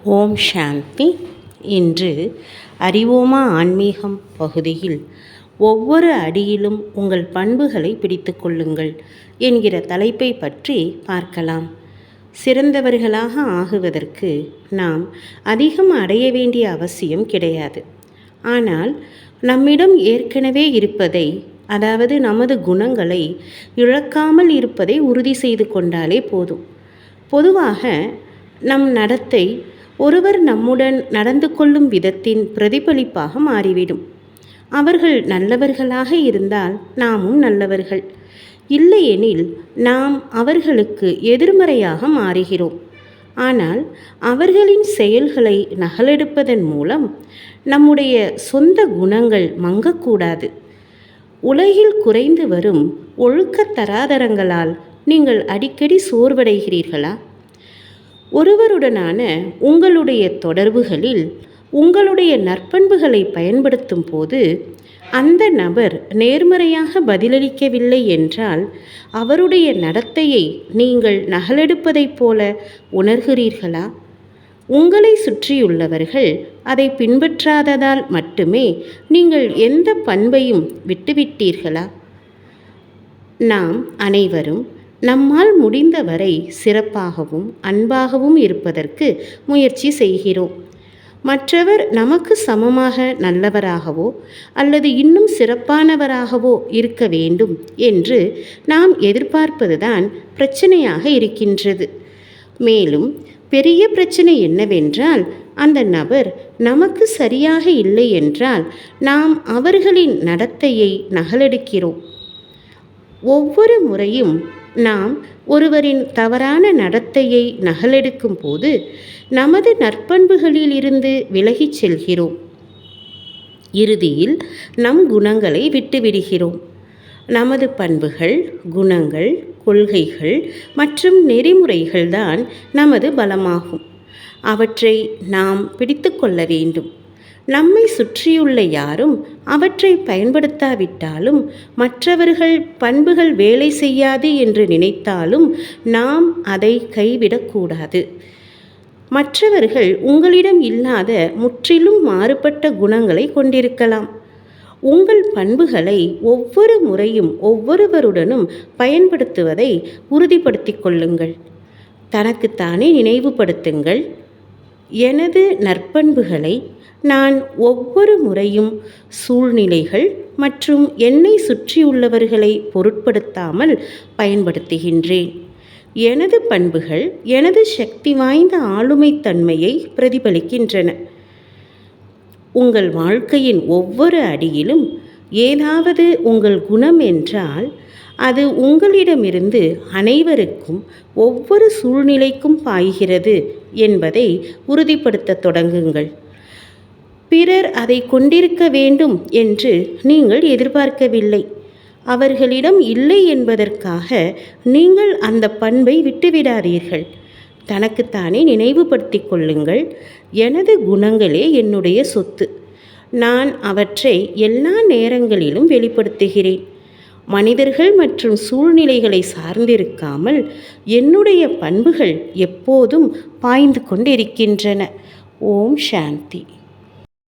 ஓம் சாந்தி. இன்று அறிவோமா ஆன்மீகம் பகுதியில் ஒவ்வொரு அடியிலும் உங்கள் பண்புகளை பிடித்து கொள்ளுங்கள் என்கிற தலைப்பை பற்றி பார்க்கலாம். சிறந்தவர்களாக ஆகுவதற்கு நாம் அதிகம் அடைய வேண்டிய அவசியம் கிடையாது. ஆனால் நம்மிடம் ஏற்கனவே இருப்பதை, அதாவது நமது குணங்களை இழக்காமல் இருப்பதை உறுதி செய்து கொண்டாலே போதும். பொதுவாக நம் நடத்தை ஒருவர் நம்முடன் நடந்து கொள்ளும் விதத்தின் பிரதிபலிப்பாக மாறிவிடும். அவர்கள் நல்லவர்களாக இருந்தால் நாமும் நல்லவர்கள், இல்லையெனில் நாம் அவர்களுக்கு எதிர்மறையாக மாறுகிறோம். ஆனால் அவர்களின் செயல்களை நகலெடுப்பதன் மூலம் நம்முடைய சொந்த குணங்கள் மங்கக்கூடாது. உலகில் குறைந்து வரும் ஒழுக்க தராதரங்களால் நீங்கள் அடிக்கடி சோர்வடைகிறீர்களா? ஒருவருடனான உங்களுடைய தொடர்புகளில் உங்களுடைய நற்பண்புகளை பயன்படுத்தும் போது அந்த நபர் நேர்மறையாக பதிலளிக்கவில்லை என்றால் அவருடைய நடத்தையை நீங்கள் நகலெடுப்பதைப் போல உணர்கிறீர்களா? உங்களை சுற்றியுள்ளவர்கள் அதை பின்பற்றாததால் மட்டுமே நீங்கள் எந்த பண்பையும் விட்டுவிட்டீர்களா? நாம் அனைவரும் நம்மால் முடிந்தவரை சிறப்பாகவும் அன்பாகவும் இருப்பதற்கு முயற்சி செய்கிறோம். மற்றவர் நமக்கு சமமாக நல்லவராகவோ அல்லது இன்னும் சிறப்பானவராகவோ இருக்க வேண்டும் என்று நாம் எதிர்பார்ப்பதுதான் பிரச்சனையாக இருக்கின்றது. மேலும் பெரிய பிரச்சனை என்னவென்றால், அந்த நபர் நமக்கு சரியாக இல்லை என்றால் நாம் அவர்களின் நடத்தையை நகலெடுக்கிறோம். ஒவ்வொரு முறையும் நாம் ஒருவரின் தவறான நடத்தையை நகலெடுக்கும் போது நமது நற்பண்புகளில் இருந்து விலகிச் செல்கிறோம். இறுதியில் நம் குணங்களை விட்டுவிடுகிறோம். நமது பண்புகள், குணங்கள், கொள்கைகள் மற்றும் நெறிமுறைகள்தான் நமது பலமாகும். அவற்றை நாம் பிடித்து கொள்ள வேண்டும். நம்மை சுற்றியுள்ள யாரும் அவற்றை பயன்படுத்தாவிட்டாலும், மற்றவர்கள் பண்புகள் வேலை செய்யாது என்று நினைத்தாலும் நாம் அதை கைவிடக்கூடாது. மற்றவர்கள் உங்களிடம் இல்லாத முற்றிலும் மாறுபட்ட குணங்களை கொண்டிருக்கலாம். உங்கள் பண்புகளை ஒவ்வொரு முறையும் ஒவ்வொருவருடனும் பயன்படுத்துவதை உறுதிப்படுத்திக் கொள்ளுங்கள். தனக்குத்தானே நினைவுபடுத்துங்கள், எனது நற்பண்புகளை நான் ஒவ்வொரு முறையும் சூழ்நிலைகள் மற்றும் என்னை சுற்றியுள்ளவர்களை பொருட்படுத்தாமல் பயன்படுத்துகின்றேன். எனது பண்புகள் எனது சக்தி வாய்ந்த ஆளுமைத்தன்மையை பிரதிபலிக்கின்றன. உங்கள் வாழ்க்கையின் ஒவ்வொரு அடியிலும் ஏதாவது உங்கள் குணம் என்றால் அது உங்களிடமிருந்து அனைவருக்கும் ஒவ்வொரு சூழ்நிலைக்கும் பாய்கிறது என்பதை உறுதிப்படுத்த தொடங்குங்கள். பிறர் அதை கொண்டிருக்க வேண்டும் என்று நீங்கள் எதிர்பார்க்கவில்லை. அவர்களிடம் இல்லை என்பதற்காக நீங்கள் அந்த பண்பை விட்டுவிடாதீர்கள். தனக்குத்தானே நினைவுபடுத்திக் கொள்ளுங்கள், எனது குணங்களே என்னுடைய சொத்து. நான் அவற்றை எல்லா நேரங்களிலும் வெளிப்படுத்துகிறேன். மனிதர்கள் மற்றும் சூழ்நிலைகளை சார்ந்திருக்காமல் என்னுடைய பண்புகள் எப்போதும் பாய்ந்து கொண்டிருக்கின்றன. ஓம் சாந்தி.